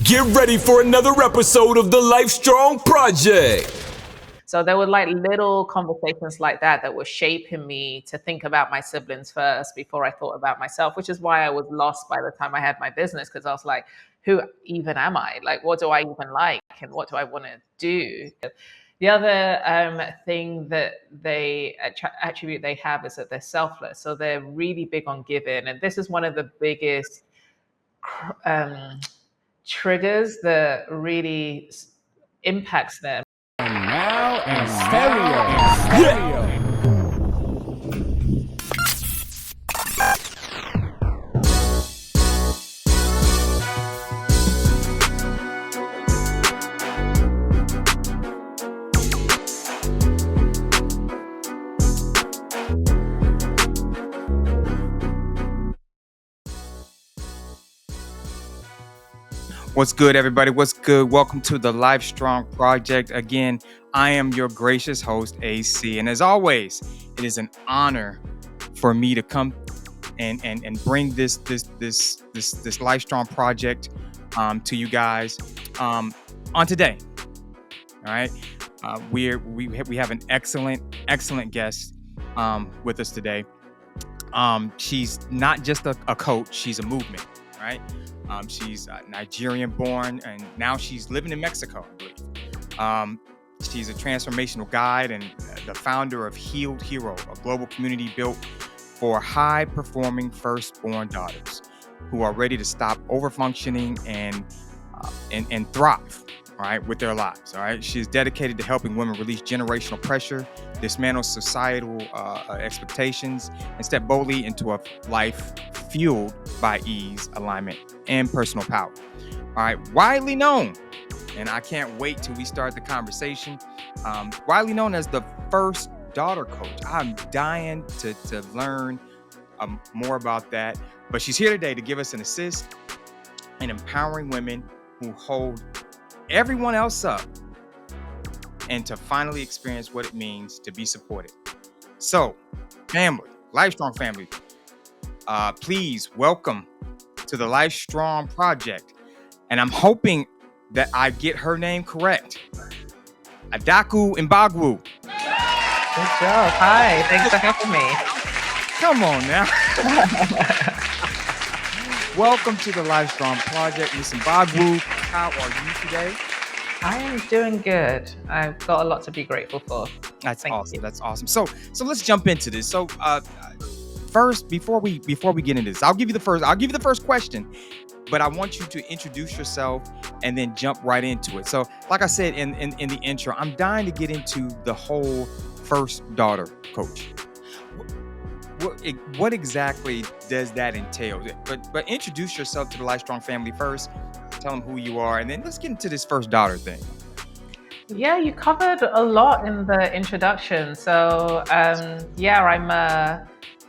Get ready for another episode of the Lifestrong Project. So there were like little conversations like that were shaping me to think about my siblings first before I thought about myself, which is why I was lost by the time I had my business, because I was like, who even am I? Like, what do I even like? And what do I want to do? The other thing that attribute they have is that they're selfless. So they're really big on giving. And this is one of the biggest triggers that really impacts them. And now in stereo. What's good, everybody? What's good? Welcome to the Lifestrong Project. Again, I am your gracious host, AyeCee. And as always, it is an honor for me to come and bring this Lifestrong Project to you guys on today. All right, we have an excellent guest with us today. She's not just a coach; she's a movement, right? She's Nigerian born, and now she's living in Mexico, I believe. She's a transformational guide and the founder of Healed Hero, a global community built for high-performing firstborn daughters who are ready to stop overfunctioning and thrive, all right, with their lives. All right, she's dedicated to helping women release generational pressure, dismantle societal expectations, and step boldly into a life fueled by ease, alignment, and personal power. All right, widely known, and I can't wait till we start the conversation, widely known as the first daughter coach. I'm dying to learn more about that, but she's here today to give us an assist in empowering women who hold everyone else up and to finally experience what it means to be supported. So, family, Lifestrong family, please welcome to the Lifestrong Project. And I'm hoping that I get her name correct. Adaku Mbagwu. Good job. Hi. Thanks for having me. Come on now. Welcome to the Lifestrong Project, Ms. Mbagwu. How are you today? I am doing good. I've got a lot to be grateful for. That's Thank awesome. you. That's awesome. So let's jump into this. So first, before we get into this, I'll give you the first question, but I want you to introduce yourself and then jump right into it. So, like I said in the intro, I'm dying to get into the whole first daughter coach. What exactly does that entail? But introduce yourself to the Lifestrong family first. Tell them who you are, and then let's get into this first daughter thing. Yeah, you covered a lot in the introduction. So,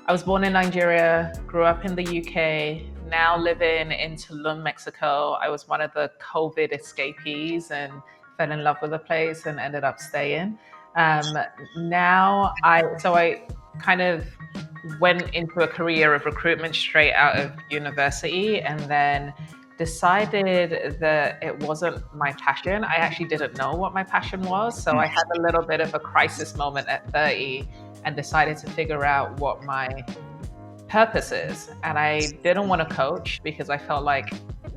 I was born in Nigeria, grew up in the UK, now living in Tulum, Mexico. I was one of the COVID escapees and fell in love with the place and ended up staying. I kind of went into a career of recruitment straight out of university, and then decided that it wasn't my passion. I actually didn't know what my passion was. So I had a little bit of a crisis moment at 30 and decided to figure out what my purpose is. And I didn't want to coach because I felt like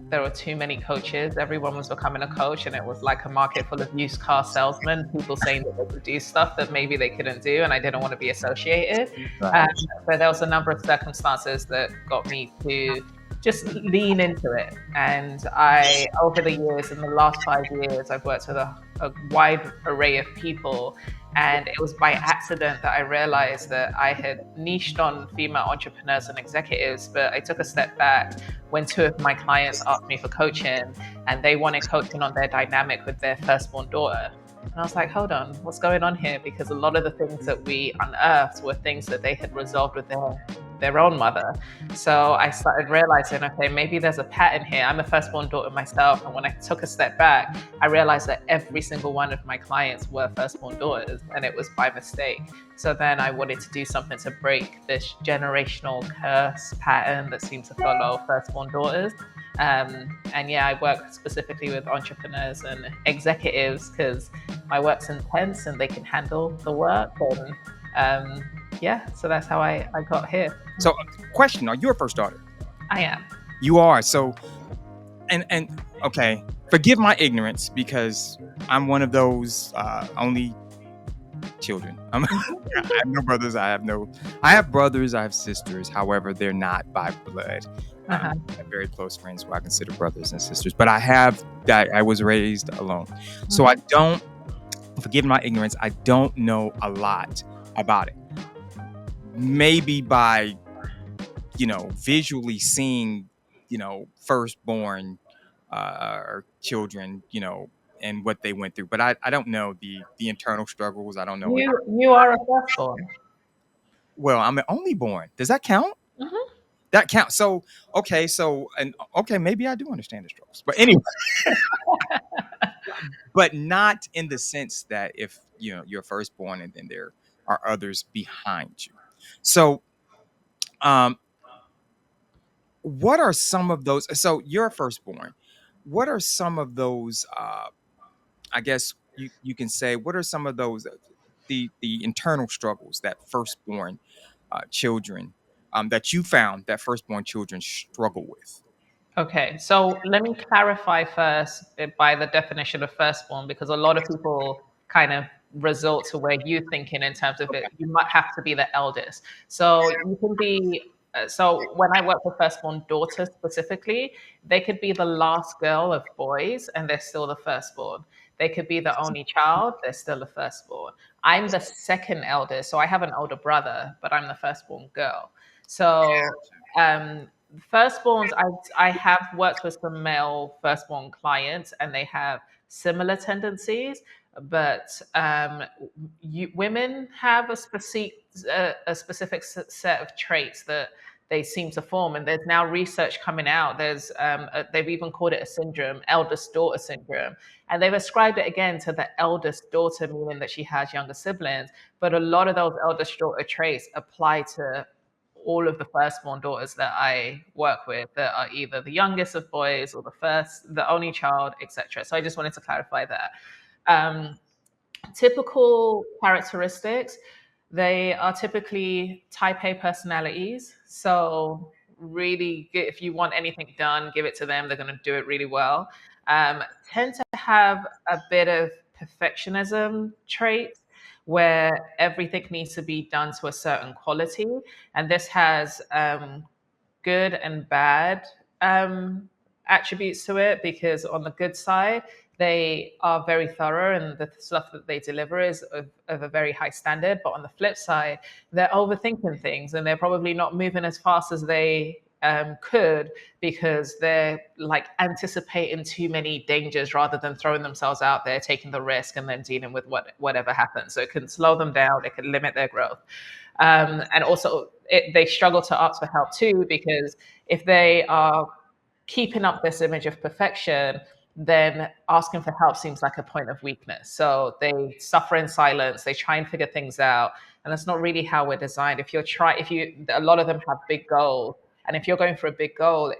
there were too many coaches. Everyone was becoming a coach, and it was like a market full of used car salesmen, people saying that they could do stuff that maybe they couldn't do, and I didn't want to be associated. Right. But there was a number of circumstances that got me to just lean into it. And over the years, in the last 5 years, I've worked with a wide array of people. And it was by accident that I realized that I had niched on female entrepreneurs and executives, but I took a step back when two of my clients asked me for coaching, and they wanted coaching on their dynamic with their firstborn daughter. And I was like, hold on, what's going on here? Because a lot of the things that we unearthed were things that they had resolved with their own mother. So I started realizing, okay, maybe there's a pattern here. I'm a firstborn daughter myself. And when I took a step back, I realized that every single one of my clients were firstborn daughters, and it was by mistake. So then I wanted to do something to break this generational curse pattern that seems to follow firstborn daughters. And yeah, I work specifically with entrepreneurs and executives because my work's intense and they can handle the work. And yeah, so that's how I got here. So, question: are you a first daughter? I am. You are. So, and okay, forgive my ignorance because I'm one of those only children. I have no brothers. I have brothers. I have sisters. However, they're not by blood. Uh-huh. I have very close friends who I consider brothers and sisters. But I was raised alone, so I don't. Forgive my ignorance. I don't know a lot about it. Maybe by visually seeing firstborn or children, and what they went through. But I don't know the internal struggles. I don't know what. You are a firstborn. Well, I'm an only born. Does that count? Mhm. That counts. So okay, maybe I do understand the struggles. But anyway, but not in the sense that if you're firstborn and then there are others behind you. So um what are some of those, so you're a firstborn, what are some of those I guess you can say, what are some of those the internal struggles that firstborn children that you found that firstborn children struggle with? Okay, so let me clarify first by the definition of firstborn, because a lot of people kind of result to where you're thinking in terms of it. You might have to be the eldest. So you can be. So when I work with firstborn daughters specifically, they could be the last girl of boys and they're still the firstborn. They could be the only child, they're still the firstborn. I'm the second eldest, so I have an older brother, but I'm the firstborn girl. So um, firstborns, I have worked with some male firstborn clients, and they have similar tendencies. But women have a specific set of traits that they seem to form, and there's now research coming out. They've even called it a syndrome, eldest daughter syndrome, and they've ascribed it again to the eldest daughter, meaning that she has younger siblings. But a lot of those eldest daughter traits apply to all of the firstborn daughters that I work with, that are either the youngest of boys or the only child, etc. So I just wanted to clarify that. Um, Typical characteristics, they are typically type A personalities. So really, if you want anything done, give it to them. They're going to do it really well. Tend to have a bit of perfectionism traits where everything needs to be done to a certain quality. And this has good and bad attributes to it, because on the good side, they are very thorough and the stuff that they deliver is of a very high standard. But on the flip side, they're overthinking things and they're probably not moving as fast as they could, because they're like anticipating too many dangers rather than throwing themselves out there, taking the risk, and then dealing with whatever happens. So it can slow them down, it can limit their growth. And also, they struggle to ask for help too, because if they are keeping up this image of perfection, then asking for help seems like a point of weakness. So they suffer in silence. They try and figure things out, and that's not really how we're designed. A lot of them have big goals, and if you're going for a big goal,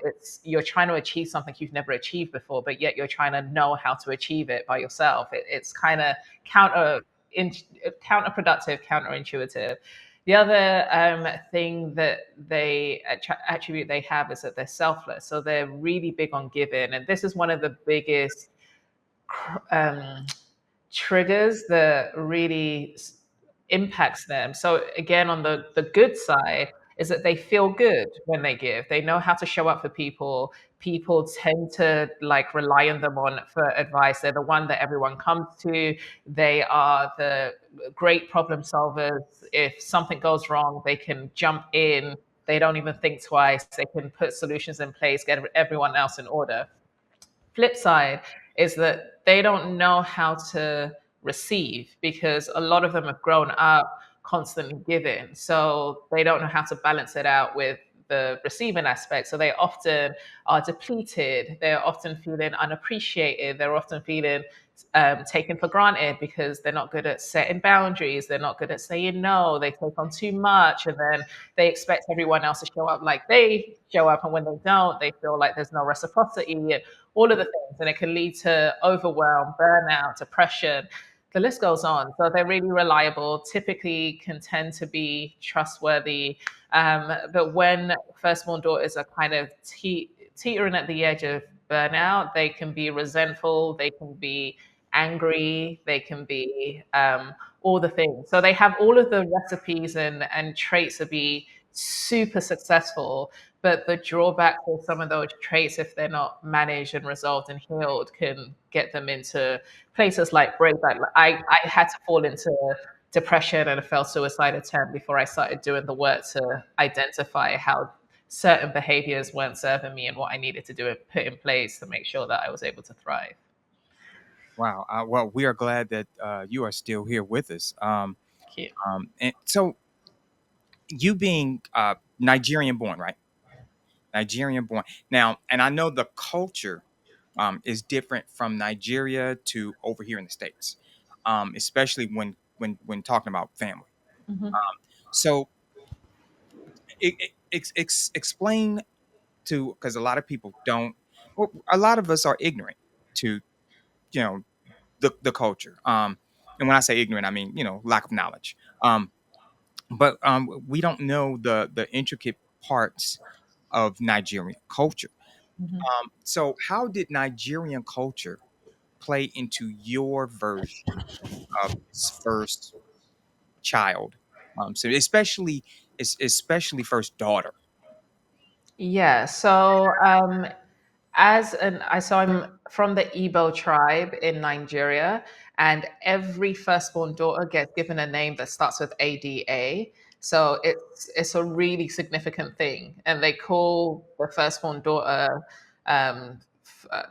you're trying to achieve something you've never achieved before, but yet you're trying to know how to achieve it by yourself. It's kind of counterproductive, counterintuitive. The other thing that attribute they have is that they're selfless. So they're really big on giving, and this is one of the biggest um, triggers that really impacts them. So again, on the good side is that they feel good when they give. They know how to show up for people. People tend to like rely on them for advice. They're the one that everyone comes to. They are the great problem solvers. If something goes wrong, they can jump in. They don't even think twice. They can put solutions in place, get everyone else in order. Flip side is that they don't know how to receive, because a lot of them have grown up constantly giving. So they don't know how to balance it out with the receiving aspect. So they often are depleted. They're often feeling unappreciated. They're often feeling taken for granted because they're not good at setting boundaries. They're not good at saying no. They take on too much, and then they expect everyone else to show up like they show up. And when they don't, they feel like there's no reciprocity and all of the things. And it can lead to overwhelm, burnout, depression. The list goes on. So they're really reliable, typically can tend to be trustworthy. But when firstborn daughters are kind of teetering at the edge of burnout, they can be resentful, they can be angry, they can be all the things. So they have all of the recipes and traits to be super successful. But the drawback for some of those traits, if they're not managed and resolved and healed, can get them into places like breakdown. I had to fall into depression and a failed suicide attempt before I started doing the work to identify how certain behaviors weren't serving me and what I needed to do and put in place to make sure that I was able to thrive. Wow. Well, we are glad that you are still here with us. Thank you. And so, you being Nigerian born, right? Nigerian born. Now, and I know the culture is different from Nigeria to over here in the States, especially when talking about family. Mhm. So, explain to, because a lot of people don't, well, a lot of us are ignorant to, you know, the culture. And when I say ignorant, I mean, lack of knowledge. But we don't know the intricate parts of Nigerian culture. Mhm. So how did Nigerian culture play into your version of this first child? So especially first daughter. Yeah. So I'm from the Igbo tribe in Nigeria, and every firstborn daughter gets given a name that starts with ADA. So it's a really significant thing, and they call the firstborn daughter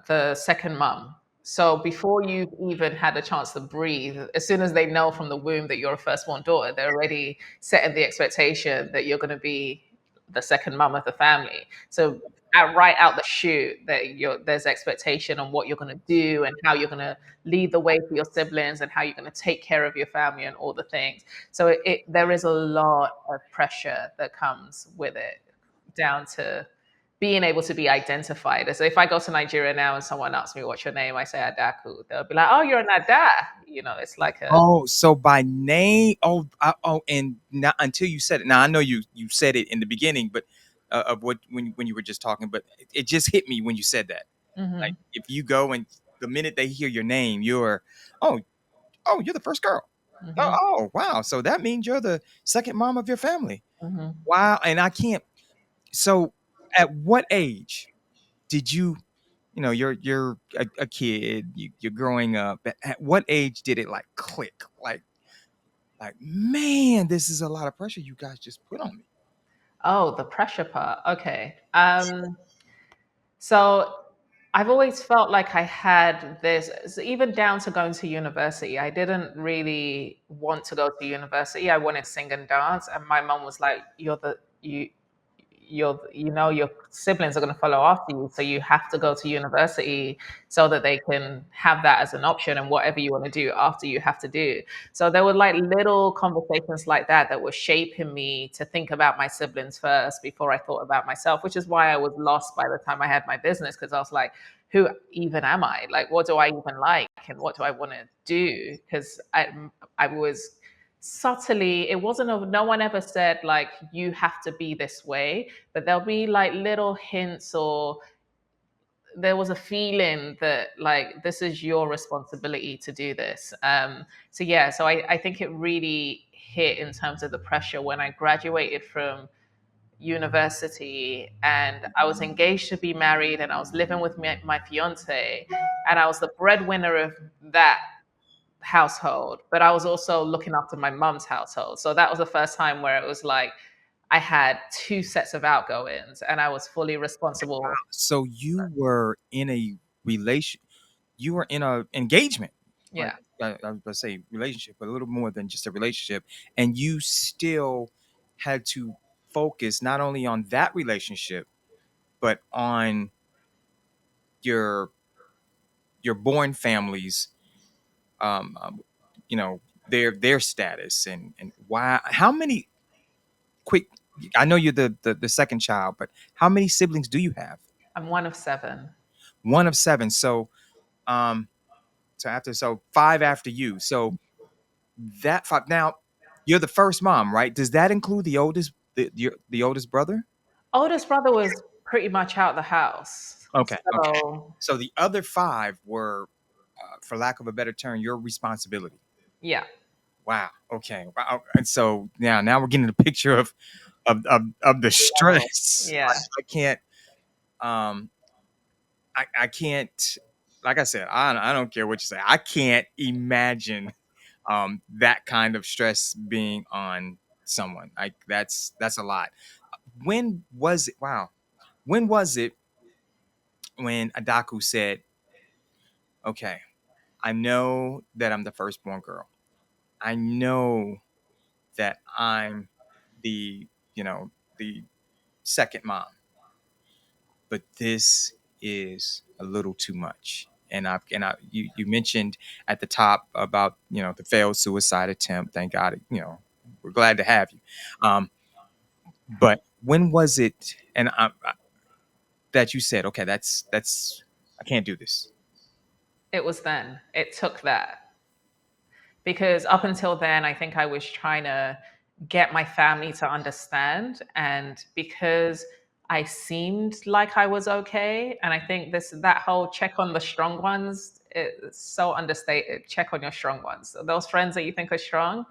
the second mum. So before you've even had a chance to breathe, as soon as they know from the womb that you're a firstborn daughter, they're already setting the expectation that you're going to be the second mum of the family. So right out the chute, there's expectation on what you're going to do and how you're going to lead the way for your siblings and how you're going to take care of your family and all the things. So there is a lot of pressure that comes with it, down to being able to be identified. So if I go to Nigeria now and someone asks me what's your name, I say Adaku. They'll be like, "Oh, you're an Ada." It's like a Oh, so by name. And not until you said it. Now I know you said it in the beginning, but of what when you were just talking, but it just hit me when you said that. Like Mhm, if you go and the minute they hear your name, oh you're the first girl. Oh, mhm, wow. So that means you're the second mom of your family. mhm. Wow. And I can't. So at what age did you? You're a kid. You're growing up. At what age did it like click? Like, man, this is a lot of pressure you guys just put on me. Oh, the pressure part. Okay. So I've always felt like I had this, so even down to going to university. I didn't really want to go to university. I wanted to sing and dance, and my mom was like, your siblings are going to follow after you, so you have to go to university so that they can have that as an option, and whatever you want to do after, you have to do. So there were like little conversations like that were shaping me to think about my siblings first before I thought about myself, which is why I was lost by the time I had my business, because I was like, who even am I? Like, what do I even like, and what do I want to do? Because I was subtly, it wasn't a, no one ever said like you have to be this way, but there'll be like little hints, or there was a feeling that like this is your responsibility to do this. So yeah, so I think it really hit in terms of the pressure when I graduated from university and I was engaged to be married and I was living with my fiance, and I was the breadwinner of that household, but I was also looking after my mom's household. So that was the first time where it was like I had two sets of outgoings and I was fully responsible. So you were in a relation, you were in a engagement, like Yeah. I was gonna say relationship, but a little more than just a relationship, and you still had to focus not only on that relationship, but on your your born families. um, um, you know, their status and why? How many? Quick, I know you're the second child, but how many siblings do you have? I'm one of seven. One of seven. Um, so five after you. So that five. Now you're the first mom, right? Does that include the oldest, the oldest brother? Oldest brother was pretty much out the house. Okay. Okay. So, So the other five were, for lack of a better term, your responsibility. yeah. Wow. Okay. Wow. And so now we're getting a picture of the stress. Yeah. I can't. Um. I can't. Like I said, I don't care what you say. I can't imagine that kind of stress being on someone. Like that's a lot. When was it? Wow. When was it when Adaku said, "Okay, I know that I'm the firstborn girl. I know that I'm the, the second mom, but this is a little too much." You mentioned at the top about, the failed suicide attempt. Thank God, we're glad to have you. Um, but when was it, that you said, okay, that's I can't do this. It was then. It took that. Because up until then, I think I was trying to get my family to understand. And because I seemed like I was okay, and I think that whole check on the strong ones is so understated. Check on your strong ones. Those friends that you think are strong,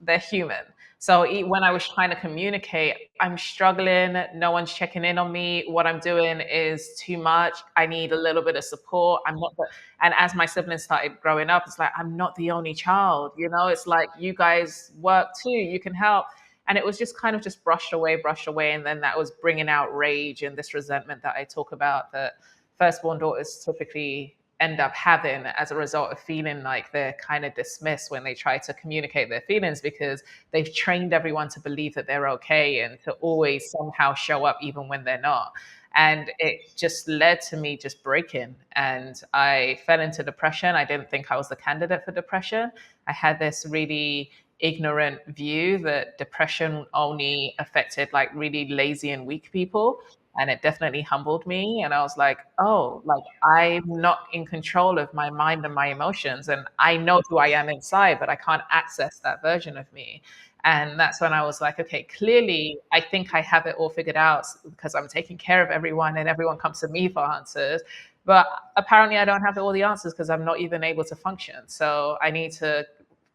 they're human. So when I was trying to communicate, I'm struggling. No one's checking in on me. What I'm doing is too much. I need a little bit of support. I'm not the, and as my siblings started growing up, it's like, I'm not the only child. It's like, you guys work too. You can help. And it was just kind of just brushed away, brushed away. And then that was bringing out rage and this resentment that I talk about, that firstborn daughters typically end up having as a result of feeling like they're kind of dismissed when they try to communicate their feelings, because they've trained everyone to believe that they're okay and to always somehow show up even when they're not. And it just led to me just breaking. And I fell into depression. I didn't think I was the candidate for depression. I had this really ignorant view that depression only affected like really lazy and weak people, and it definitely humbled me. And I was like, oh, like, I'm not in control of my mind and my emotions, and I know who I am inside, but I can't access that version of me. And that's when I was like, okay, clearly I think I have it all figured out because I'm taking care of everyone and everyone comes to me for answers. But apparently I don't have all the answers because I'm not even able to function. So I need to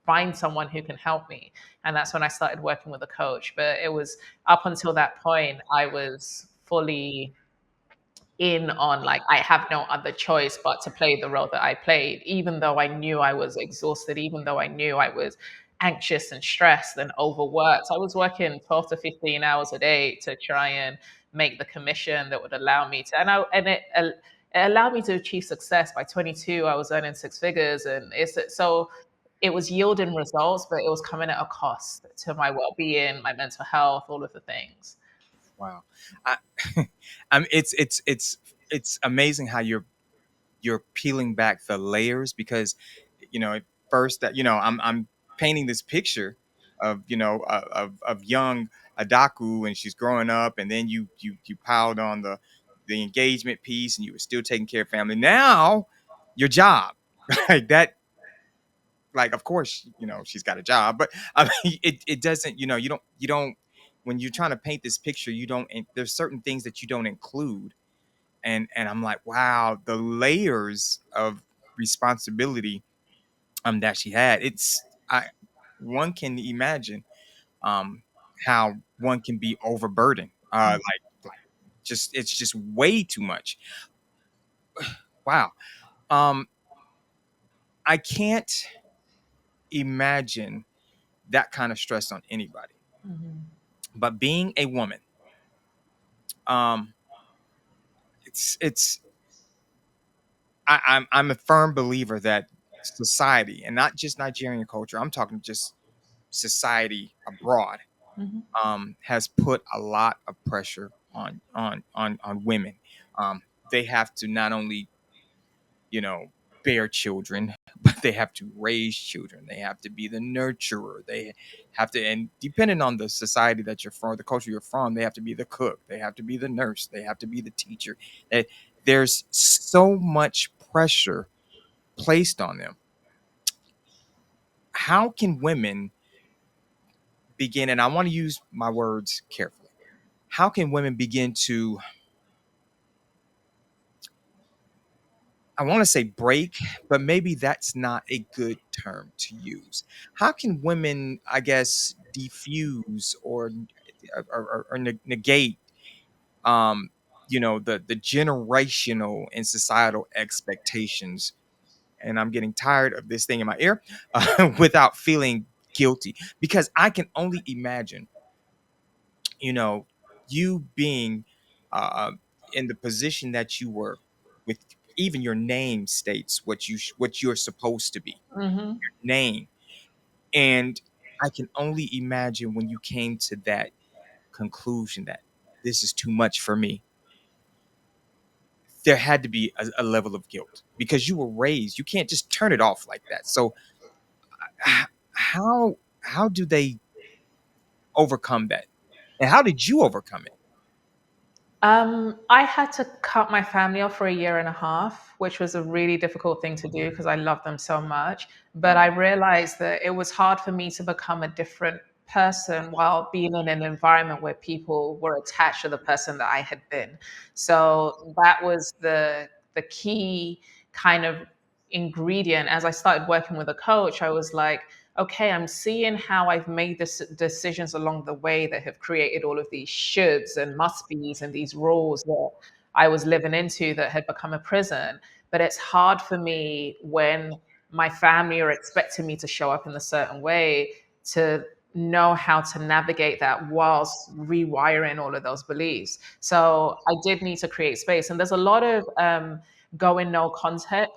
find someone who can help me. And that's when I started working with a coach. But it was up until that point, I was fully in on, like, I have no other choice but to play the role that I played, even though I knew I was exhausted, even though I knew I was anxious and stressed and overworked. I was working 12 to 15 hours a day to try and make the commission that would allow me to, it allowed me to achieve success. By 22, I was earning six figures, and it was yielding results, but it was coming at a cost to my well-being, my mental health, all of the things. Wow. I, it's amazing how you're peeling back the layers, because at first, that I'm painting this picture of, of young Adaku, and she's growing up, and then you piled on the engagement piece, and you were still taking care of family. Now your job, like that, like, of course, she's got a job, but I mean, it doesn't, you don't when you're trying to paint this picture, you don't there's certain things that you don't include. And I'm like, wow, the layers of responsibility that she had. It's I One can imagine um how one can be overburdened. Like just It's just way too much. Wow. Um I can't imagine that kind of stress on anybody. Mhm. But being a woman, um it's I'm a firm believer that society, and not just Nigerian culture, I'm talking just society abroad, Mhm. has put a lot of pressure on women. They have to not only, you know bear children, but they have to raise children. They have to be the nurturer. They have to, and depending on the society that you're from, the culture you're from, they have to be the cook. They have to be the nurse. They have to be the teacher. That there's so much pressure placed on them. How can women begin? And I want to use my words carefully. How can women begin to, I want to say break, but maybe that's not a good term to use. How can women, I guess, diffuse or negate, um, the generational and societal expectations? And I'm getting tired of this thing in my ear without feeling guilty, because I can only imagine, you know, you being uh, in the position that you were, with even your name states what you're supposed to be, Hmm. name. And I can only imagine when you came to that conclusion that this is too much for me. There had to be a level of guilt because you were raised. You can't just turn it off like that. So how do they overcome that? And how did you overcome it? I had to cut my family off for a year and a half, which was a really difficult thing to do because I love them so much. But I realized that it was hard for me to become a different person while being in an environment where people were attached to the person that I had been. So that was the key kind of ingredient. As I started working with a coach, I was like, okay, I'm seeing how I've made this decisions along the way that have created all of these shoulds and must be's and these rules that I was living into that had become a prison. But it's hard for me when my family are expecting me to show up in a certain way to know how to navigate that whilst rewiring all of those beliefs. So I did need to create space. And there's a lot of go in no contact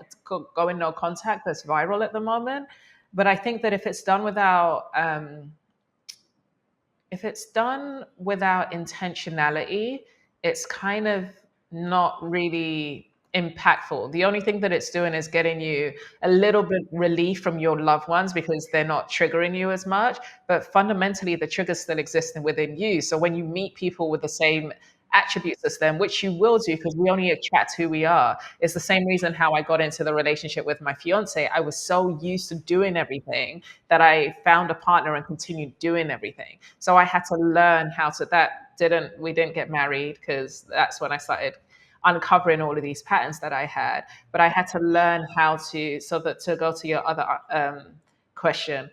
that's viral at the moment. But I think that if it's done without intentionality, it's kind of not really impactful. The only thing that it's doing is getting you a little bit relief from your loved ones because they're not triggering you as much. But fundamentally, the trigger still exists within you. So when you meet people with the same attributes as them, which you will do because we only attract who we are. It's the same reason how I got into the relationship with my fiance. I was so used to doing everything that I found a partner and continued doing everything. So I had to learn how to we didn't get married because that's when I started uncovering all of these patterns that I had. But I had to learn how to, so that to go to your other question,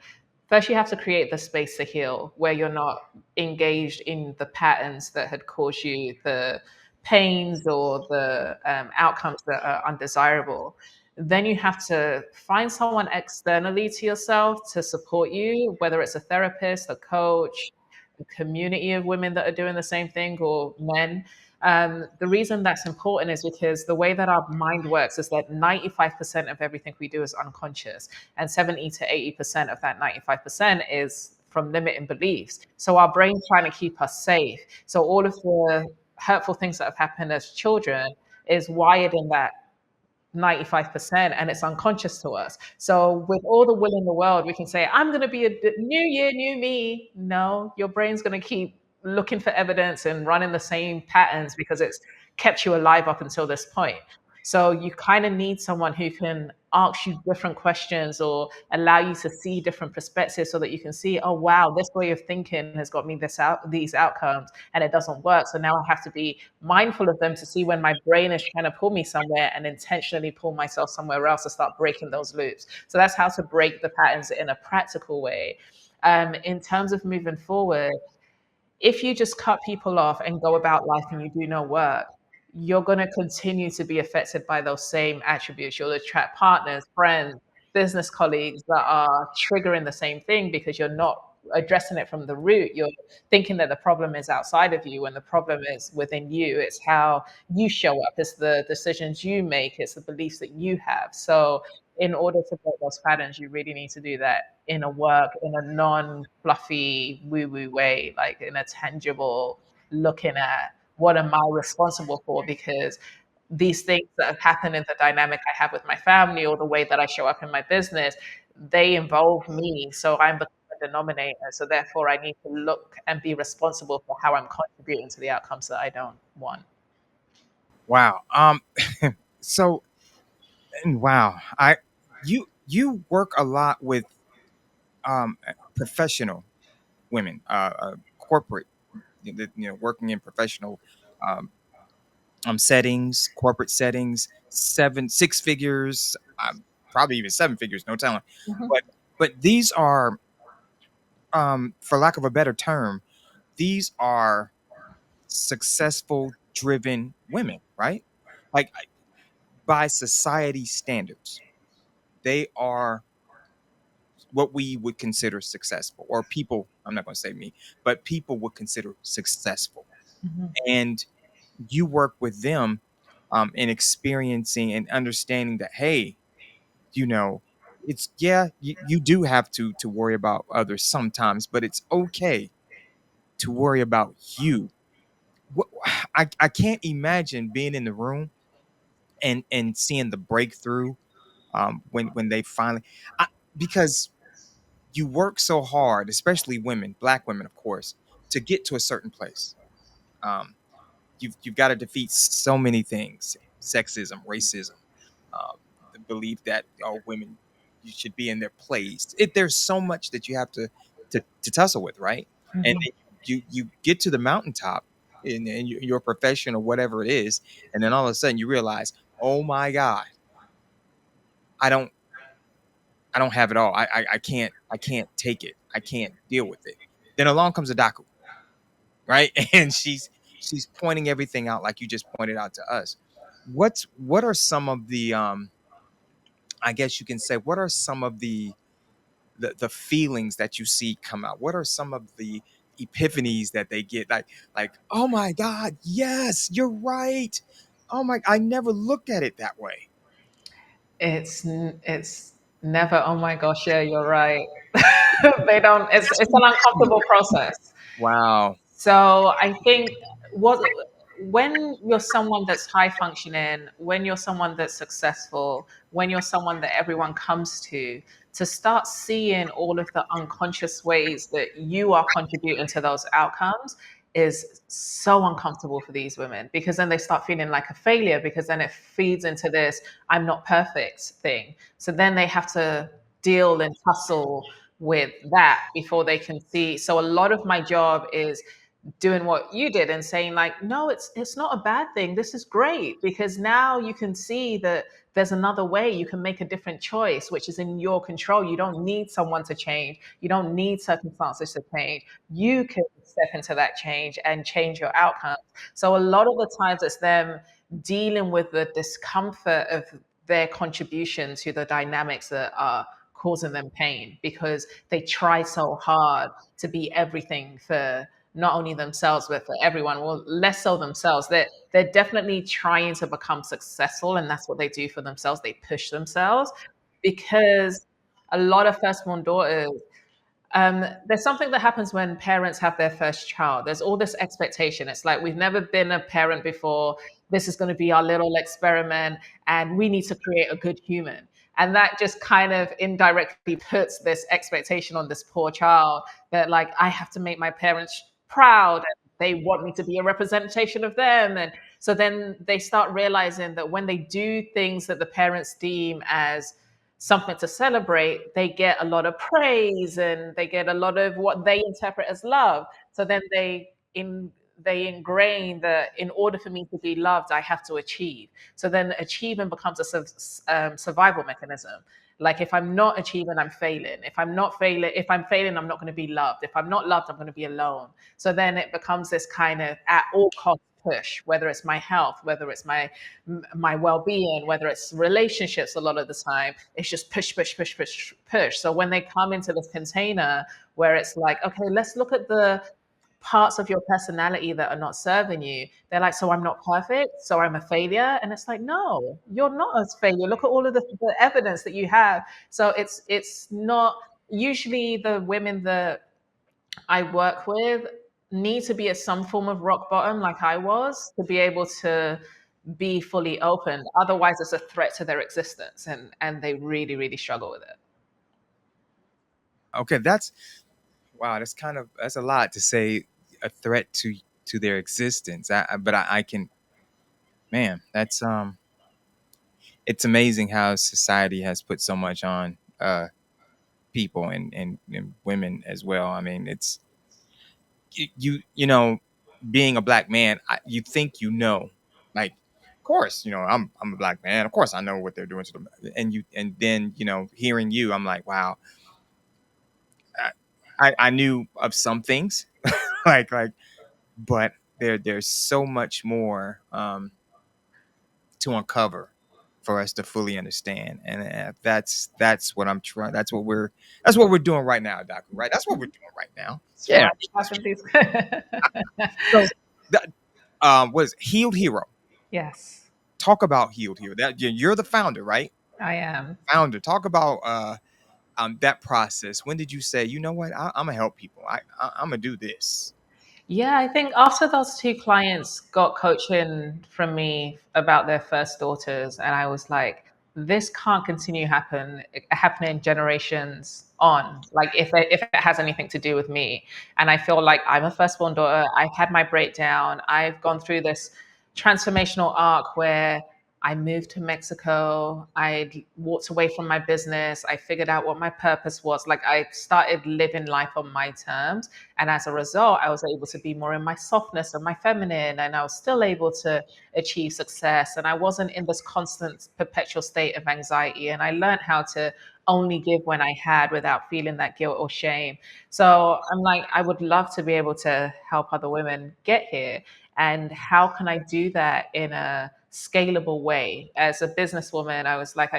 first you have to create the space to heal where you're not engaged in the patterns that had caused you the pains or the outcomes that are undesirable. Then you have to find someone externally to yourself to support you, whether it's a therapist, a coach, a community of women that are doing the same thing, or men. The reason that's important is because the way that our mind works is that 95% of everything we do is unconscious, and 70 to 80% of that 95% is from limiting beliefs. So our brain's trying to keep us safe. So all of the hurtful things that have happened as children is wired in that 95% and it's unconscious to us. So with all the will in the world, we can say, I'm going to be a new year, new me. No, your brain's going to keep looking for evidence and running the same patterns because it's kept you alive up until this point. So you kind of need someone who can ask you different questions or allow you to see different perspectives so that you can see, oh wow, this way of thinking has got me these outcomes and it doesn't work. So now I have to be mindful of them to see when my brain is trying to pull me somewhere and intentionally pull myself somewhere else to start breaking those loops. So that's how to break the patterns in a practical way. In terms of moving forward, if you just cut people off and go about life and you do no work, you're going to continue to be affected by those same attributes. You'll attract partners, friends, business colleagues that are triggering the same thing because you're not addressing it from the root. You're thinking that the problem is outside of you when the problem is within you. It's how you show up, it's the decisions you make, it's the beliefs that you have. So in order to break those patterns, you really need to do that in a work, in a non-fluffy, woo-woo way, like in a tangible looking at what am I responsible for? Because these things that have happened in the dynamic I have with my family or the way that I show up in my business, they involve me. So I'm the denominator. So therefore, I need to look and be responsible for how I'm contributing to the outcomes that I don't want. Wow. So wow. You work a lot with professional women, corporate, working in professional um, settings, corporate settings, six figures, probably even seven figures, no telling. Mhm. But these are, for lack of a better term, these are successful, driven women, right? Like by society standards, they are what we would consider successful, or people. I'm not going to say me, but people would consider successful, Mhm. and you work with them in experiencing and understanding that, hey, you know, it's yeah, you do have to worry about others sometimes, but it's okay to worry about you. What, I can't imagine being in the room and seeing the breakthrough when they finally, I, because you work so hard, especially women, black women, of course, to get to a certain place. Um, you've got to defeat so many things: sexism, racism, the belief that women, you should be in their place. There's so much that you have to tussle with, right? And Mhm. then you get to the mountaintop in your profession or whatever it is, and then all of a sudden you realize, oh my God, I don't I don't have it all. I can't take it. I can't deal with it. Then along comes Adaku, right? And she's pointing everything out like you just pointed out to us. What are some of the I guess you can say, what are some of the feelings that you see come out? What are some of the epiphanies that they get? Like, oh my God, yes, you're right. Oh my, I never looked at it that way. It's never, oh my gosh, yeah, you're right. They don't. It's an uncomfortable process. Wow. So I think what when you're someone that's high functioning, when you're someone that's successful, when you're someone that everyone comes to start seeing all of the unconscious ways that you are contributing to those outcomes is so uncomfortable for these women, because then they start feeling like a failure, because then it feeds into this I'm not perfect thing. So then they have to deal and tussle with that before they can see. So a lot of my job is doing what you did and saying like, no, it's not a bad thing, this is great, because now you can see that there's another way, you can make a different choice which is in your control. You don't need someone to change, you don't need circumstances to change, you can step into that change and change your outcomes. So a lot of the times it's them dealing with the discomfort of their contribution to the dynamics that are causing them pain, because they try so hard to be everything for not only themselves but for everyone. Well, less so themselves. They're definitely trying to become successful, and that's what they do for themselves. They push themselves, because a lot of firstborn daughters, there's something that happens when parents have their first child. There's all this expectation. It's like, we've never been a parent before. This is going to be our little experiment, and we need to create a good human. And that just kind of indirectly puts this expectation on this poor child that, like, I have to make my parents proud, and they want me to be a representation of them. And so then they start realizing that when they do things that the parents deem as something to celebrate, they get a lot of praise and they get a lot of what they interpret as love. So then they ingrain that in order for me to be loved, I have to achieve. So then achieving becomes a survival mechanism. Like, if I'm not achieving, I'm failing. If I'm failing, I'm not going to be loved. If I'm not loved, I'm going to be alone. So then it becomes this kind of at all cost push, whether it's my health, whether it's my well-being, whether it's relationships. A lot of the time it's just push, push, push, push, push. So when they come into this container where it's like, okay, let's look at the parts of your personality that are not serving you, they're like, so I'm not perfect, so I'm a failure. And it's like, no, you're not a failure. Look at all of the evidence that you have. So it's not usually the women that I work with need to be at some form of rock bottom, like I was, to be able to be fully open. Otherwise, it's a threat to their existence, and they really, really struggle with it. Okay, that's wow. That's a lot to say. A threat to their existence. But I can, man. That's It's amazing how society has put so much on people and women as well. I mean, it's you know, being a black man, you think like, of course, I'm a black man. Of course, I know what they're doing to them. And then hearing you, I'm like, wow, I knew of some things, like, but there's so much more to uncover for us to fully understand, and that's what I'm trying. That's what we're doing right now, Adaku. Right? That's what we're doing right now. It's Yeah. right. Passing these. So, what is it? Healed Hero? Yes, Talk about Healed Hero. That you're the founder, right? I am. Founder. Talk about that process. When did you say, you know what, I'm gonna help people? I'm gonna do this. Yeah, I think after those two clients got coaching from me about their first daughters, and I was like, this can't continue happening generations on. Like if it has anything to do with me, and I feel like I'm a firstborn daughter. I've had my breakdown. I've gone through this transformational arc where I moved to Mexico. I walked away from my business. I figured out what my purpose was. Like I started living life on my terms. And as a result, I was able to be more in my softness and my feminine, and I was still able to achieve success. And I wasn't in this constant, perpetual state of anxiety. And I learned how to only give when I had without feeling that guilt or shame. So I'm like, I would love to be able to help other women get here. And how can I do that in a scalable way? As a businesswoman, I was like,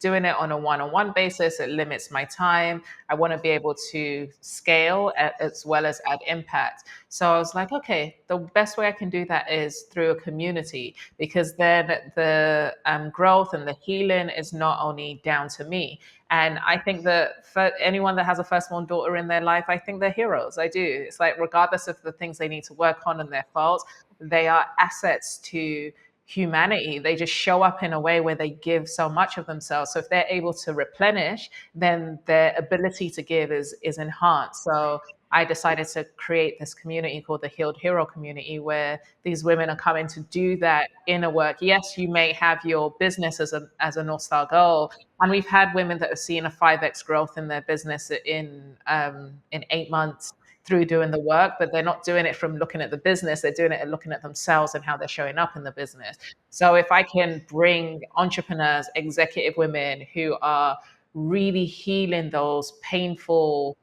doing it on a one-on-one basis, it limits my time. I want to be able to scale as well as add impact. So I was like, okay, the best way I can do that is through a community, because then the growth and the healing is not only down to me. And I think that for anyone that has a firstborn daughter in their life, I think they're heroes. I do. It's like, regardless of the things they need to work on and their faults, they are assets to humanity. They just show up in a way where they give so much of themselves. So if they're able to replenish, then their ability to give is enhanced. So I decided to create this community called the Healed Hero community, where these women are coming to do that inner work. Yes, you may have your business as a North Star goal. And we've had women that have seen a 5x growth in their business in 8 months through doing the work, but they're not doing it from looking at the business. They're doing it and looking at themselves and how they're showing up in the business. So if I can bring entrepreneurs, executive women who are really healing those painful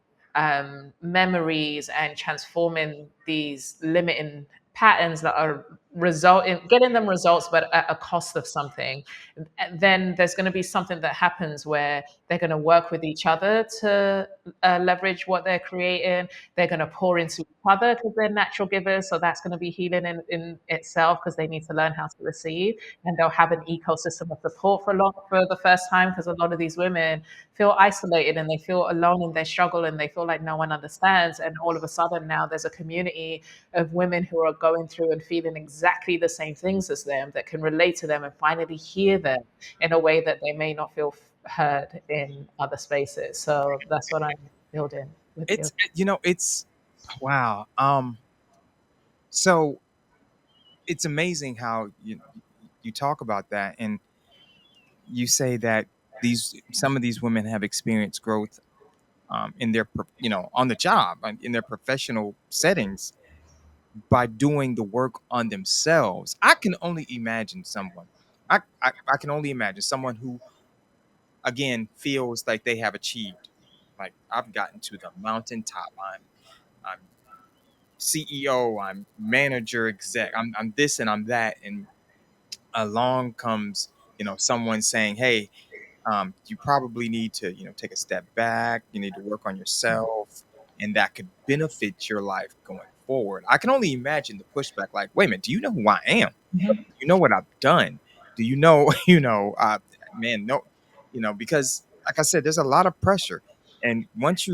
memories and transforming these limiting patterns that are resulting, getting them results, but at a cost of something, then there's going to be something that happens where they're going to work with each other to leverage what they're creating. They're going to pour into each other because they're natural givers. So that's going to be healing in itself, because they need to learn how to receive. And they'll have an ecosystem of support for the first time, because a lot of these women feel isolated and they feel alone in their struggle and they feel like no one understands. And all of a sudden now there's a community of women who are going through and feeling exactly the same things as them, that can relate to them and finally hear them in a way that they may not feel heard in other spaces. So that's what I'm building with you. It's wow. So it's amazing how you talk about that, and you say that some of these women have experienced growth in their on the job, in their professional settings, by doing the work on themselves. I can only imagine someone. I can only imagine someone who, again, feels like they have achieved. Like, I've gotten to the mountaintop. I'm CEO. I'm manager, exec. I'm this and I'm that. And along comes someone saying, "Hey, you probably need to take a step back. You need to work on yourself, and that could benefit your life going forward." I can only imagine the pushback. Like, wait a minute, do you know who I am? Mhm. You know what I've done? Do you know? Man, no, because like I said, there's a lot of pressure, and once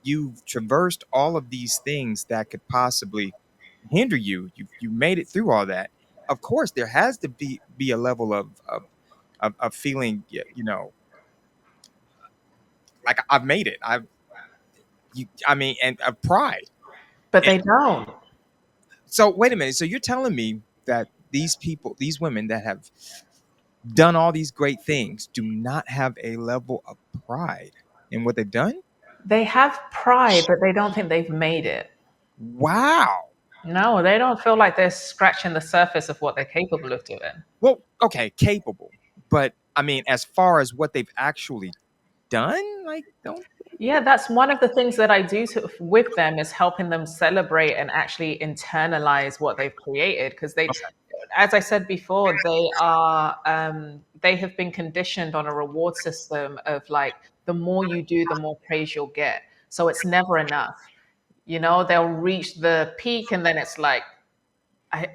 you've traversed all of these things that could possibly hinder you, you made it through all that. of course there has to be a level of feeling, like I've made it. I mean, and of pride. But And they don't. so wait a minute. So you're telling me that these people, these women that have done all these great things, do not have a level of pride in what they've done? They have pride, but they don't think they've made it. Wow. No, they don't feel like they're scratching the surface of what they're capable of doing. Well, okay, capable. But I mean, as far as what they've actually done, like, don't. Yeah, that's one of the things that I do with them is helping them celebrate and actually internalize what they've created because as I said before, they have been conditioned on a reward system of like the more you do, the more praise you'll get. So it's never enough. They'll reach the peak and then it's like I,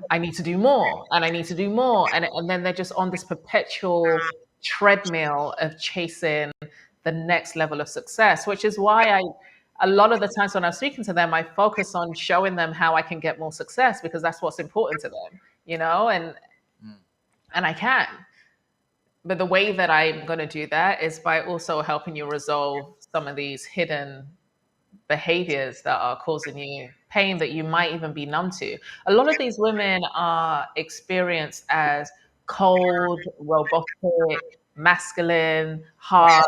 I need to do more and I need to do more. And then they're just on this perpetual treadmill of chasing the next level of success, which is why a lot of the times when I'm speaking to them, I focus on showing them how I can get more success because that's what's important to them, Mm. and I can. But the way that I'm going to do that is by also helping you resolve some of these hidden behaviors that are causing you pain that you might even be numb to. A lot of these women are experienced as cold, robotic, masculine, hard.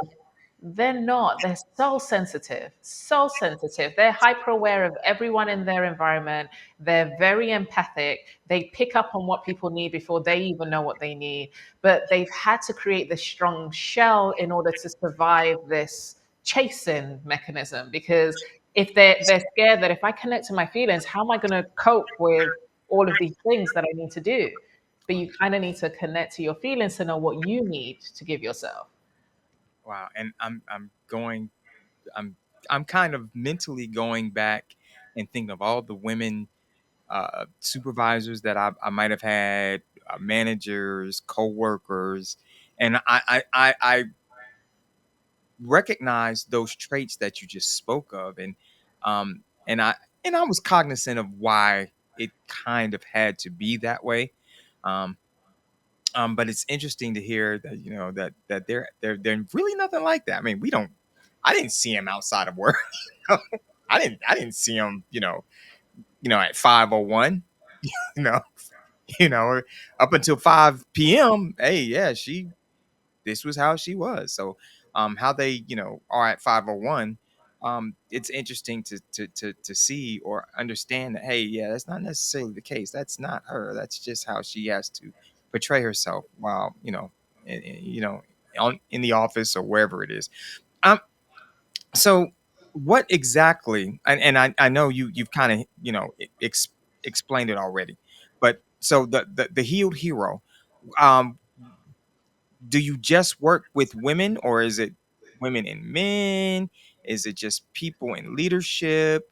They're not. They're so sensitive, so sensitive. They're hyper aware of everyone in their environment. They're very empathic. They pick up on what people need before they even know what they need. But they've had to create this strong shell in order to survive this chasing mechanism because if they're scared that if I connect to my feelings, how am I going to cope with all of these things that I need to do? But you kind of need to connect to your feelings to know what you need to give yourself. Wow. And I'm I'm kind of mentally going back and thinking of all the women supervisors that I might have had, managers, co-workers, and I recognize those traits that you just spoke of, um, and I and I was cognizant of why it kind of had to be that way. Um, but it's interesting to hear that that they're really nothing like that. I mean, we don't. I didn't see him outside of work. I didn't see him. At 5:01. You know, you know, up until 5 p.m. Hey, yeah, this was how she was. So, how they are at 5:01. It's interesting to see or understand that, hey, yeah, that's not necessarily the case. That's not her. That's just how she has to portray herself while in the office or wherever it is. Um, so what exactly? And I know you've kind of explained it already, but so the healed hero. Um, do you just work with women, or is it women and men? Is it just people in leadership?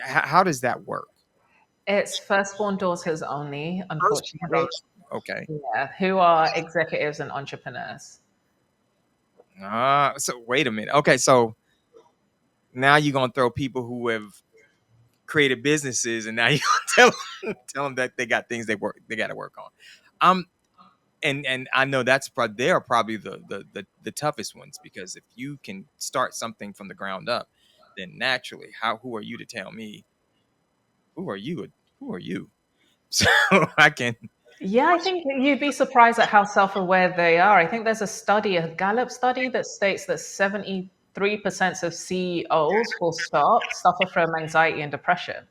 How does that work? It's firstborn daughters only, First unfortunately. okay. Yeah, who are executives and entrepreneurs. So wait a minute. Okay, so now you're gonna throw people who have created businesses, and now you gonna tell them that they got things they got to work on. Um, and I know they are probably the toughest ones, because if you can start something from the ground up, then naturally, who are you to tell me who are you? Who are you? So I can. Yeah, I think you'd be surprised at how self-aware they are. I think there's a study, a Gallup study, that states that 73% of CEOs, full stop, suffer from anxiety and depression.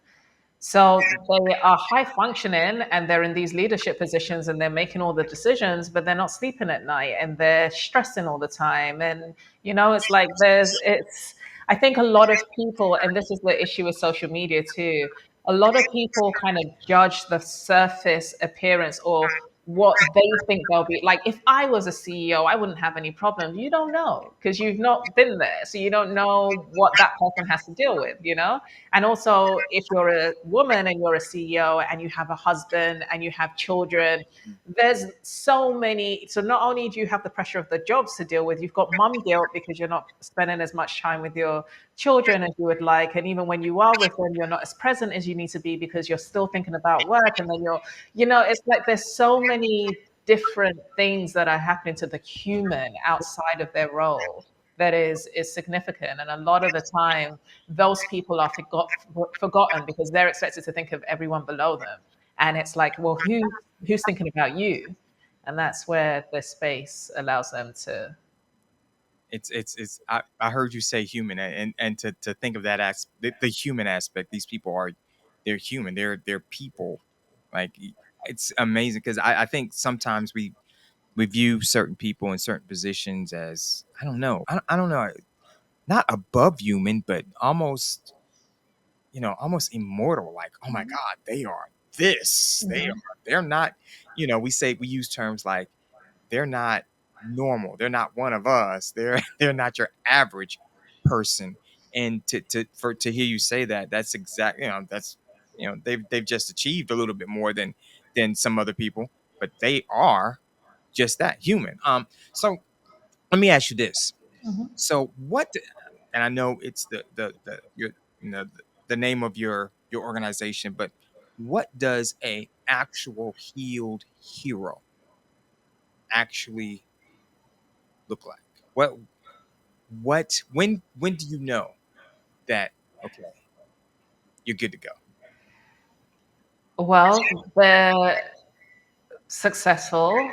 So they are high functioning and they're in these leadership positions and they're making all the decisions, but they're not sleeping at night and they're stressing all the time. And, it's like I think a lot of people, and this is the issue with social media too, a lot of people kind of judge the surface appearance or what they think they'll be like. If I was a CEO, I wouldn't have any problems. You don't know because you've not been there. So you don't know what that person has to deal with. And also, if you're a woman and you're a CEO and you have a husband and you have children, there's so many. So not only do you have the pressure of the jobs to deal with, you've got mum guilt because you're not spending as much time with your children as you would like, and even when you are with them, you're not as present as you need to be because you're still thinking about work, and then it's like there's so many different things that are happening to the human outside of their role that is significant, and a lot of the time those people are forgotten because they're expected to think of everyone below them, and it's like, well, who's thinking about you? And that's where the space allows them to. It's I heard you say human, and to think of that as the human aspect. These people are, they're human, they're people. Like, it's amazing because I think sometimes we view certain people in certain positions as, I don't know, not above human, but almost, almost immortal. Like, oh my God, they are this. They're not, we use terms like they're not normal. They're not one of us. They're they're not your average person. And to hear you say that, that's exactly, that's, they've just achieved a little bit more than some other people, but they are just that, human. So let me ask you this. Mhm. So what, and I know it's the your, the name of your organization, but what does a actual healed hero actually look like? When do you know that, okay, you're good to go? Well, they're successful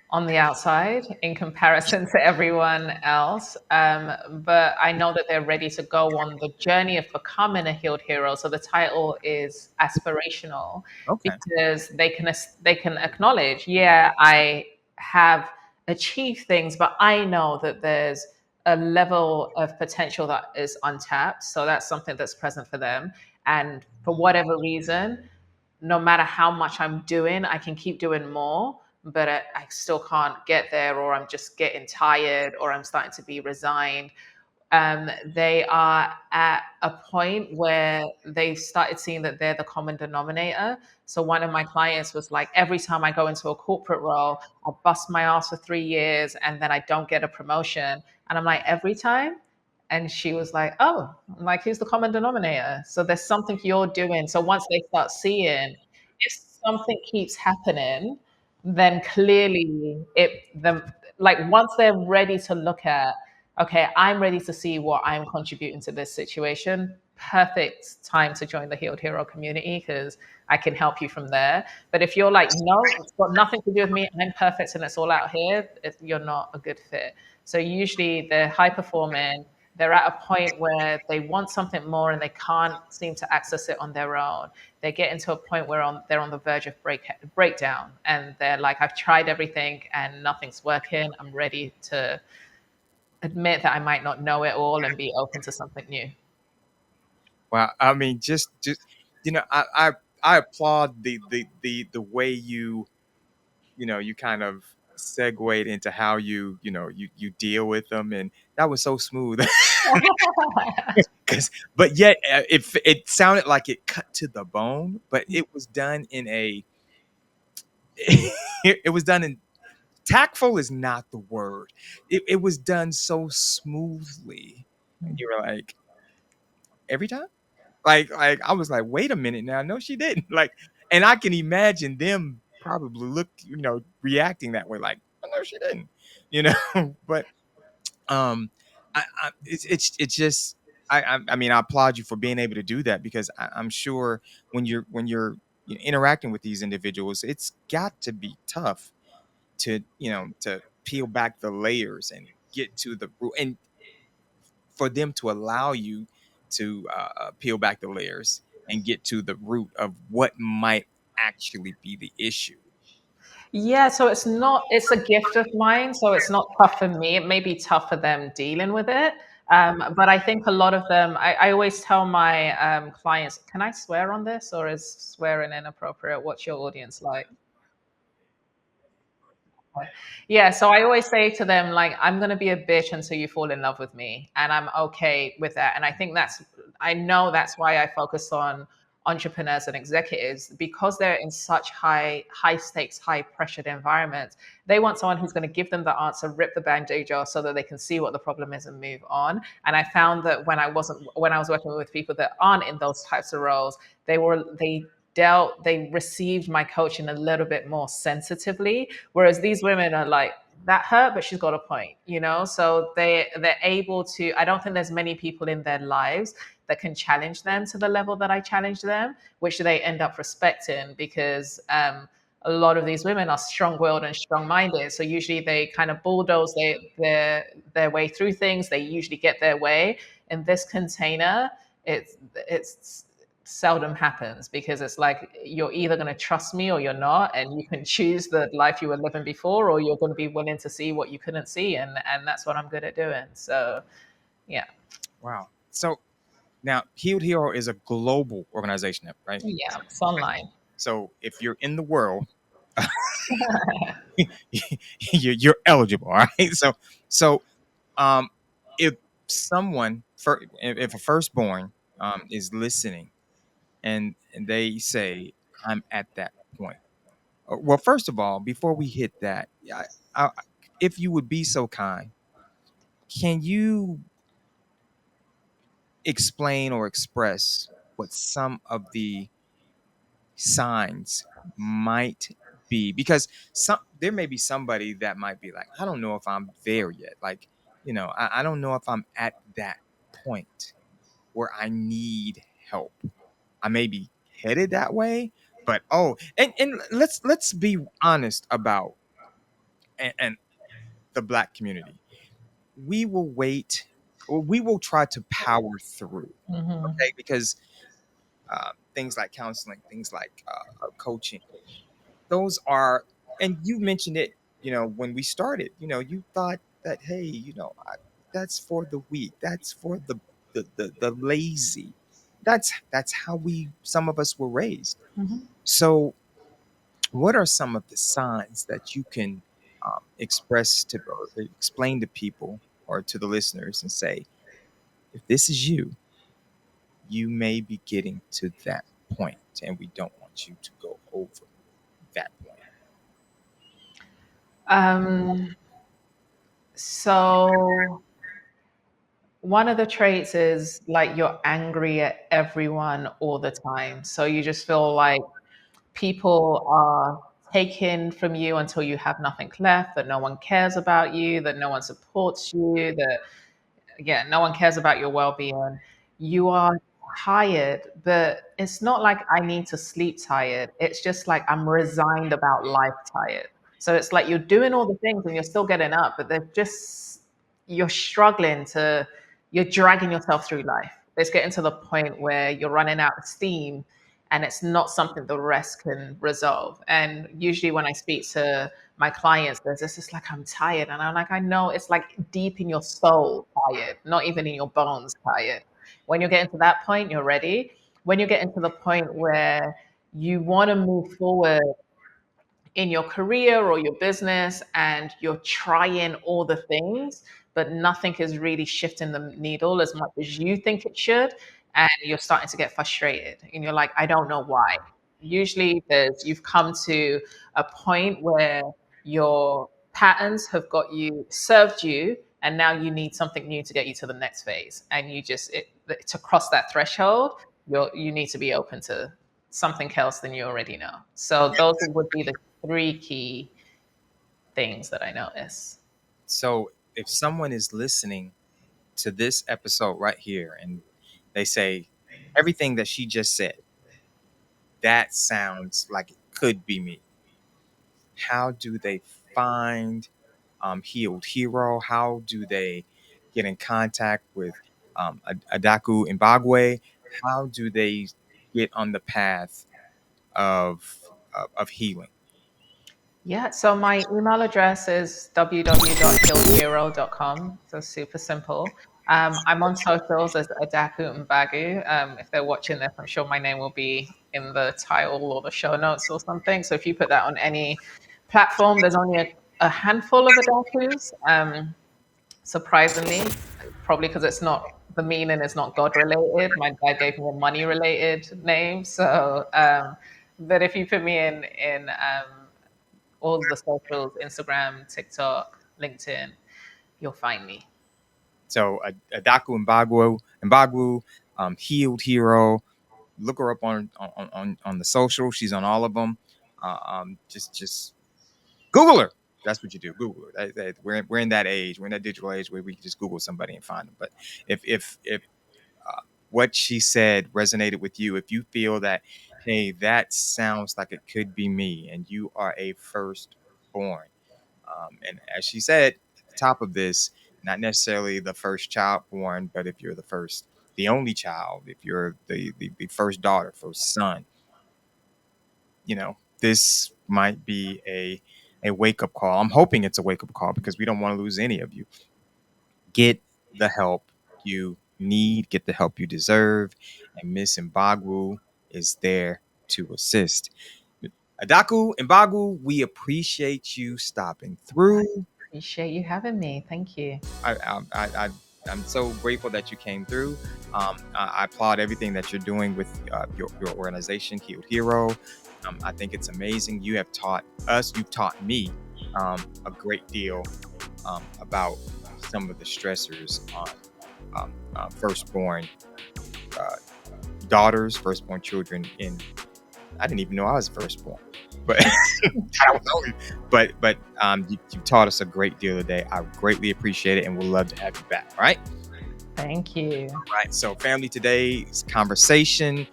on the outside in comparison to everyone else. But I know that they're ready to go on the journey of becoming a healed hero. So the title is aspirational Okay. because they can acknowledge, yeah, I have achieved things, but I know that there's a level of potential that is untapped. So that's something that's present for them. And for whatever reason, no matter how much I'm doing, I can keep doing more, but I still can't get there, or I'm just getting tired, or I'm starting to be resigned. They are at a point where they've started seeing that they're the common denominator. So one of my clients was like, every time I go into a corporate role, I bust my ass for 3 years and then I don't get a promotion. And I'm like, every time? And she was like, oh, I'm like, who's the common denominator? So there's something you're doing. So once they start seeing, if something keeps happening, then clearly like once they're ready to look at, okay, I'm ready to see what I'm contributing to this situation. Perfect time to join the Healed Hero community because I can help you from there. But if you're like, no, it's got nothing to do with me, I'm perfect and it's all out here, you're not a good fit. So usually they're high performing, they're at a point where they want something more and they can't seem to access it on their own. They get into a point where they're on the verge of breakdown and they're like, I've tried everything and nothing's working. I'm ready to admit that I might not know it all and be open to something new. Well, I mean, just I applaud the way you kind of segued into how you deal with them, and that was so smooth. But yet, it sounded like it cut to the bone, but it was done in a it was done in, tactful is not the word. It was done so smoothly. And you were like, every time? Like I was like, wait a minute now. No, she didn't. Like, and I can imagine them probably reacting that way, like, oh, no, she didn't, you know. But it's just, I mean, I applaud you for being able to do that, because I'm sure when you're interacting with these individuals, it's got to be tough to peel back the layers and get to the root, and for them to allow you to peel back the layers and get to the root of what might actually be the issue. Yeah, so it's a gift of mine. So it's not tough for me. It may be tough for them dealing with it. But I think a lot of them, I always tell my clients, can I swear on this or is swearing inappropriate? What's your audience like? Yeah, so I always say to them, like, I'm going to be a bitch until you fall in love with me. And I'm okay with that. And I think I know that's why I focus on entrepreneurs and executives, because they're in such high stakes, high pressured environments, they want someone who's going to give them the answer, rip the bandage off so that they can see what the problem is and move on. And I found that when I was working with people that aren't in those types of roles, they received my coaching a little bit more sensitively, whereas these women are like, that hurt, but she's got a point, so they're able to. I don't think there's many people in their lives that can challenge them to the level that I challenge them, which they end up respecting, because a lot of these women are strong-willed and strong-minded. So usually they kind of bulldoze their way through things. They usually get their way. In this container, it's seldom happens, because it's like, you're either going to trust me or you're not, and you can choose the life you were living before, or you're going to be willing to see what you couldn't see, and that's what I'm good at doing. So yeah. Wow. So now, Healed Hero is a global organization, right? Yeah, it's online. So if you're in the world, you're eligible, all right? So if if a firstborn is listening, and they say, I'm at that point. Well, first of all, before we hit that, I, if you would be so kind, can you explain or express what some of the signs might be? Because there may be somebody that might be like, I don't know if I'm there yet. Like, I don't know if I'm at that point where I need help. I may be headed that way, but and let's be honest about and the Black community. We will wait, or we will try to power through, Mm-hmm. okay? Because things like counseling, things like coaching, those are, and you mentioned it, when we started, you thought that, hey, that's for the weak, that's for the lazy. That's how some of us were raised. Mm-hmm. So what are some of the signs that you can express to or explain to people or to the listeners and say, if this is you, you may be getting to that point, and we don't want you to go over that point. So one of the traits is like, you're angry at everyone all the time. So you just feel like people are taken from you until you have nothing left, that no one cares about you, that no one supports you, that, yeah, no one cares about your well-being. You are tired, but it's not like I need to sleep tired. It's just like I'm resigned about life tired. So it's like you're doing all the things and you're still getting up, but they're just, you're struggling to, you're dragging yourself through life. It's getting to the point where you're running out of steam, and it's not something the rest can resolve. And usually when I speak to my clients, there's this, it's like, I'm tired. And I'm like, I know, it's like deep in your soul tired, not even in your bones tired. When you're getting to that point, you're ready. When you're getting to the point where you want to move forward in your career or your business, and you're trying all the things, but nothing is really shifting the needle as much as you think it should, and you're starting to get frustrated, and you're like, I don't know why. Usually you've come to a point where your patterns have served you, and now you need something new to get you to the next phase, and to cross that threshold, you need to be open to something else than you already know. So those would be the three key things that I notice. So if someone is listening to this episode right here and they say, everything that she just said, that sounds like it could be me, how do they find Healed Hero? How do they get in contact with Adaku Mbagwu? How do they get on the path of healing? Yeah, so my email address is www.healthhero.com. So super simple. I'm on socials as Adaku Mbagwu. If they're watching this, I'm sure my name will be in the title or the show notes or something. So if you put that on any platform, there's only a handful of Adakus. Surprisingly, probably because it's not the meaning is not God related. My dad gave me a money related name. So, but if you put me in all the socials, Instagram, TikTok, LinkedIn, you'll find me. So Adaku Mbagwu, Healed Hero. Look her up on the social. She's on all of them. Just Google her. That's what you do. Google her. We're in that age. We're in that digital age where we can just Google somebody and find them. But if what she said resonated with you, if you feel that, hey, that sounds like it could be me, and you are a firstborn, and as she said at the top of this, not necessarily the first child born, but if you're the only child, if you're the first daughter, first son, this might be a wake up call. I'm hoping it's a wake up call because we don't want to lose any of you. Get the help you need, get the help you deserve, and Miss Mbagwu is there to assist. Adaku Mbagwu, we appreciate you stopping through. Appreciate you having me. Thank you. I'm so grateful that you came through. I applaud everything that you're doing with your organization, Healed Hero. I think it's amazing. You have taught us, you've taught me a great deal about some of the stressors on firstborn daughters, firstborn children. I didn't even know I was firstborn, but you taught us a great deal today. I greatly appreciate it, and we'll love to have you back. All right. Thank you. All right. So, family, today's conversation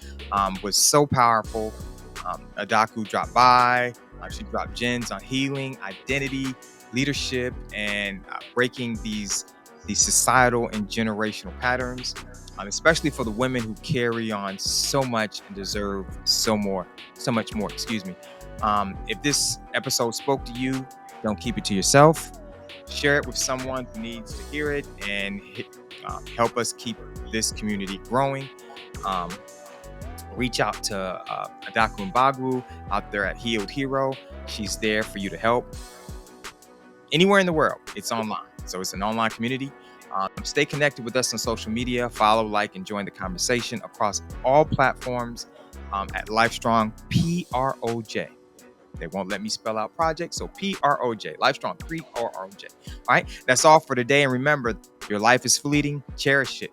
was so powerful. Adaku dropped by. She dropped gems on healing, identity, leadership, and breaking these societal and generational patterns, especially for the women who carry on so much and deserve so much more. Excuse me. If this episode spoke to you, don't keep it to yourself. Share it with someone who needs to hear it, and help us keep this community growing. Reach out to Adaku Mbagwu out there at Healed Hero. She's there for you to help. Anywhere in the world, it's online. So it's an online community. Stay connected with us on social media. Follow, like, and join the conversation across all platforms at Lifestrong PROJ. They won't let me spell out project, so PROJ, Lifestrong PROJ. All right, that's all for today. And remember, your life is fleeting. Cherish it.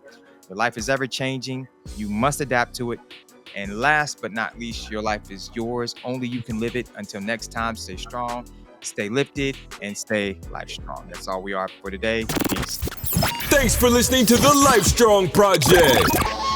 Your life is ever changing. You must adapt to it. And last but not least, your life is yours. Only you can live it. Until next time, stay strong, stay lifted, and stay life strong. That's all we are for today. Peace. Thanks for listening to the Lifestrong Project.